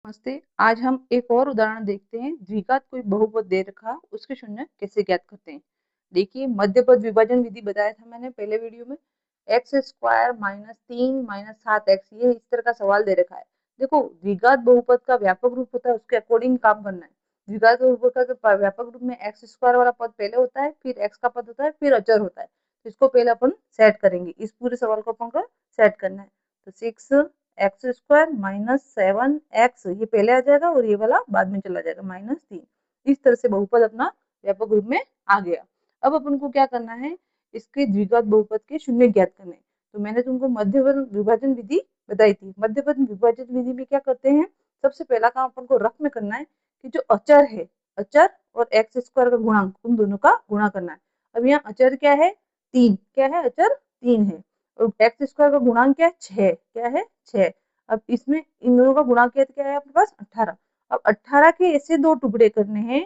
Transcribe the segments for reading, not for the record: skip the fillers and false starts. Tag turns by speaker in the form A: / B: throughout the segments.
A: नमस्ते। आज हम एक और उदाहरण देखते हैं। द्विघात कोई बहुपद दे रखा, उसके शून्य कैसे ज्ञात करते हैं। देखिए, मध्यपद विभाजन विधि बताया था मैंने पहले वीडियो में। X square minus 3 minus 7x, ये इस तरह का सवाल दे रखा है। देखो, द्विघात बहुपद का व्यापक रूप होता है, उसके अकॉर्डिंग काम करना है। द्विघात बहुपद का जो व्यापक रूप में एक्स स्क्वायर वाला पद पहले होता है, फिर एक्स का पद होता है, फिर अचर होता है। तो इसको पहले अपन सेट करेंगे, इस पूरे सवाल को अपन को सेट करना है। तो 6x² माइनस 7x, ये पहले आ जाएगा और ये वाला बाद में चला जाएगा, -3। इस तरह से बहुपद अपना व्यापक रूप में आ गया। अब अपन को क्या करना है, इसके द्विघात बहुपद के शून्य ज्ञात करने। तो मैंने तुमको मध्यपद विभाजन विधि बताई थी। मध्यपद विभाजन विधि में क्या करते हैं, सबसे पहला काम अपन को रफ में करना है कि जो अचर है, अचर और x² का गुणांक, उन दोनों का गुणा करना है। अब यहाँ अचर क्या है, 3। क्या है, अचर 3 है। और x² का गुणांक क्या है, 6। क्या है, 6। अब इसमें इन दोनों का गुणा किया तो क्या है आपके पास, 18। अब 18 के ऐसे दो टुकड़े करने हैं,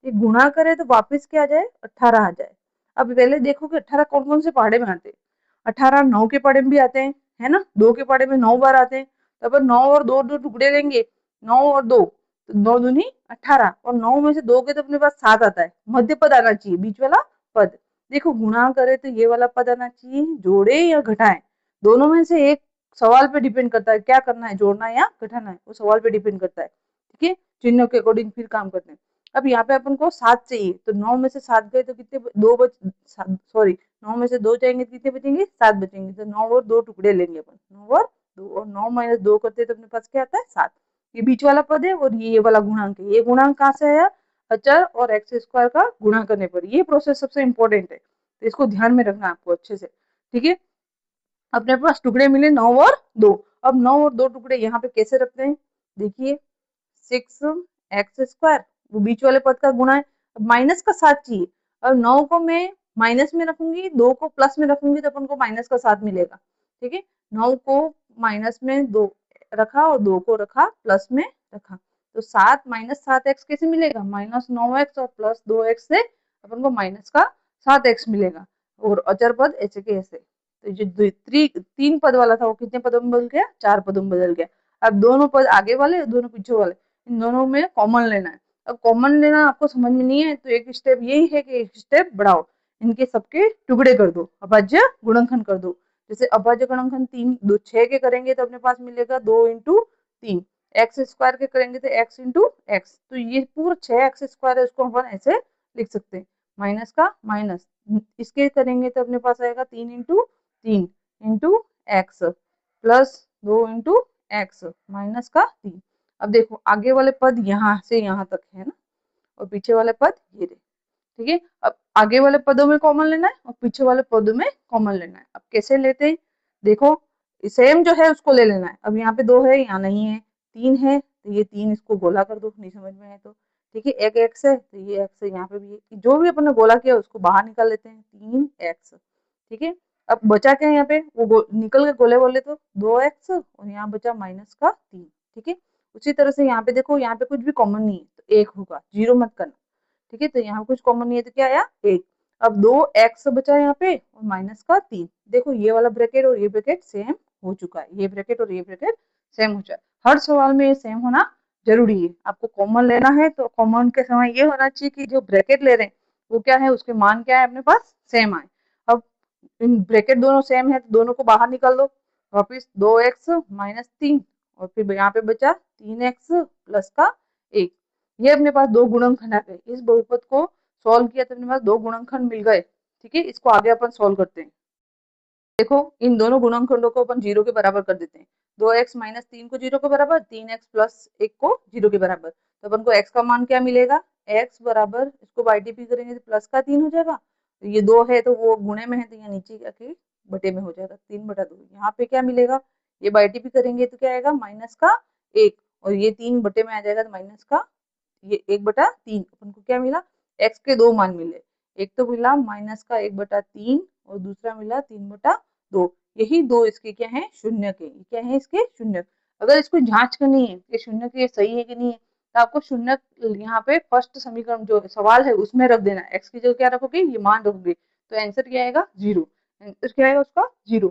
A: ये गुणा करे तो वापस क्या आ जाए, 18 आ जाए। अब पहले देखो कि 18 कौन कौन से पहाड़े में आते हैं। 18 9 के पहाड़े में भी आते हैं, है ना। 2 के पहाड़े में 9 बार आते हैं। तो अपन 9 और 2 दो टुकड़े लेंगे, 9 और 2 तो 9 दूनी 18, और 9 में से 2 के तो अपने पास 7 आता है। मध्य पद आना चाहिए, बीच वाला पद। देखो, गुणा करे तो ये वाला पद आना चाहिए, जोड़े या घटाए, दोनों में से एक सवाल पे डिपेंड करता है, क्या करना है, जोड़ना है या घटाना है, वो सवाल पे डिपेंड करता है। ठीक है, चिन्हों के अकॉर्डिंग फिर काम करते हैं। अब यहाँ पे अपन को 7 चाहिए, तो 9 में से 7 गए तो कितने, 2 सॉरी, 9 में से 2 जाएंगे तो कितने बचेंगे, 7 बचेंगे। तो 9 और 2 टुकड़े लेंगे अपन, 9 और 2, और 9 माइनस 2 करते तो अपने पास क्या आता है, 7। ये बीच वाला पद है और ये वाला गुणांक है। ये गुणांक कहाँ से आया, अचर और x² का गुणा करने पर। ये प्रोसेस सबसे इंपॉर्टेंट है, तो इसको ध्यान में रखना आपको अच्छे से। ठीक है, अपने पास टुकड़े मिले 9 और 2। अब 9 और 2 टुकड़े यहाँ पे कैसे रखते हैं, देखिए 6x², वो बीच वाले पद का गुणा है। अब माइनस का 7 चाहिए। अब 9 को मैं माइनस में रखूंगी, 2 को प्लस में रखूंगी, तो अपन को माइनस का 7 मिलेगा। ठीक है, 9 को माइनस में 2 रखा और 2 को रखा प्लस में रखा, तो 7 माइनस 7x कैसे मिलेगा, -9x, और प्लस 2x से अपन को माइनस का 7x मिलेगा। और अचर पद ऐसे के ऐसे। तो जो 3 पद वाला था वो कितने पदों में बदल गया, 4 पदों में बदल गया। अब दोनों पद आगे वाले, दोनों पीछे वाले, इन दोनों में कॉमन लेना है। अब कॉमन लेना आपको समझ में नहीं है तो एक स्टेप यही है कि एक स्टेप बढ़ाओ, इनके सबके टुकड़े कर दो, अभाज्य गुणनखंड कर दो। जैसे अभाज्य गुणनखंड 6 के करेंगे तो अपने पास मिलेगा 2 इंटू 3। x² के करेंगे तो x इंटू एक्स, तो ये पूरा 6x² है, उसको अपन ऐसे लिख सकते हैं, माइनस का माइनस। इसके करेंगे तो अपने पास आएगा 3 into 3 into x, plus 2 into x, minus का 3। अब देखो, आगे वाले पद यहाँ से यहाँ तक है ना, और पीछे वाले पद ये रहे। ठीक है, अब आगे वाले पदों में कॉमन लेना है और पीछे वाले पदों में कॉमन लेना है। अब कैसे लेते हैं, देखो, सेम जो है उसको ले लेना है। अब यहाँ पे 2 है, यहाँ नहीं है, 3 है, तो ये 3 इसको गोला कर दो, नहीं समझ में आए तो। ठीक है, एक एक्स है तो ये एक्स है, यहाँ पे भी है, जो भी अपन ने गोला किया उसको बाहर निकाल लेते हैं, 3x। ठीक है, अब बचा क्या है यहाँ पे, वो निकल के गोले बोले तो 2x, और यहाँ बचा माइनस का 3। ठीक है, उसी तरह से यहाँ पे देखो, यहाँ पे कुछ भी कॉमन नहीं है तो 1 होगा, 0 मत करना। ठीक है, तो यहाँ कुछ कॉमन नहीं है तो क्या आया, 1। अब 2x बचा यहाँ पे और माइनस का 3। देखो, ये वाला ब्रैकेट और ये ब्रैकेट सेम हो चुका है, ये ब्रैकेट और ये ब्रैकेट सेम हो चुका है। हर सवाल में ये सेम होना जरूरी है। आपको कॉमन लेना है तो कॉमन के समय ये होना चाहिए कि जो ब्रैकेट ले रहे हैं वो क्या है, उसके मान क्या है अपने पास, सेम आए। अब इन ब्रैकेट दोनों सेम है तो दोनों को बाहर निकाल दो, वापिस 2x माइनस 3, और फिर यहाँ पे बचा 3x प्लस का 1। ये अपने पास दो गुणनखंड आ गए। इस बहुपद को सॉल्व किया तो अपने पास दो गुणनखंड मिल गए। ठीक है, इसको आगे अपन सॉल्व करते हैं। देखो, इन दोनों गुणनखंडों को अपन 0 के बराबर कर देते हैं। 2x माइनस 3 को 0 के बराबर, 3x प्लस 1 को 0 के बराबर। तो अपन को x का मान क्या मिलेगा, x बराबर, इसको बाई टी पी करेंगे तो प्लस का 3 हो जाएगा। तो ये 2 है तो वो गुणे में है तो यहाँ नीचे आके बटे में हो जाएगा, 3/2। यहाँ पे क्या मिलेगा, ये बाई टी पी करेंगे तो क्या आएगा, माइनस का 1, और ये 3 बटे में आ जाएगा तो माइनस का ये 1/3। अपन को क्या मिला, x के दो मान मिले। एक तो मिला माइनस का 1/3 और दूसरा मिला 3/2। यही दो इसके क्या है, शून्य के। क्या है इसके शून्य। अगर इसको जांच करनी है कि शून्य के सही है कि नहीं है, तो आपको शून्य यहाँ पे फर्स्ट समीकरण जो सवाल है उसमें रख देना। एक्स की जगह क्या रखोगे, ये मान रखोगे, तो आंसर क्या आएगा, 0। आंसर क्या आएगा उसका, 0।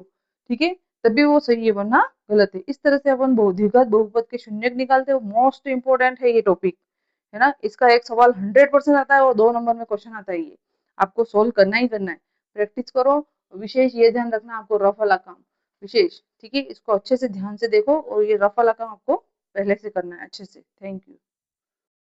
A: ठीक है, तभी वो सही है वरना गलत है। इस तरह से अपन द्विघात बहुपद के शून्यक निकालते हैं। मोस्ट इंपोर्टेंट है ये टॉपिक, है ना। इसका एक सवाल 100% आता है और 2 नंबर में क्वेश्चन आता है। ये आपको सोल्व करना ही करना है। प्रैक्टिस करो। विशेष ये ध्यान रखना आपको रफ वाला काम विशेष, ठीक है। इसको अच्छे से ध्यान से देखो और ये रफ वाला काम आपको पहले से करना है अच्छे से। Thank you.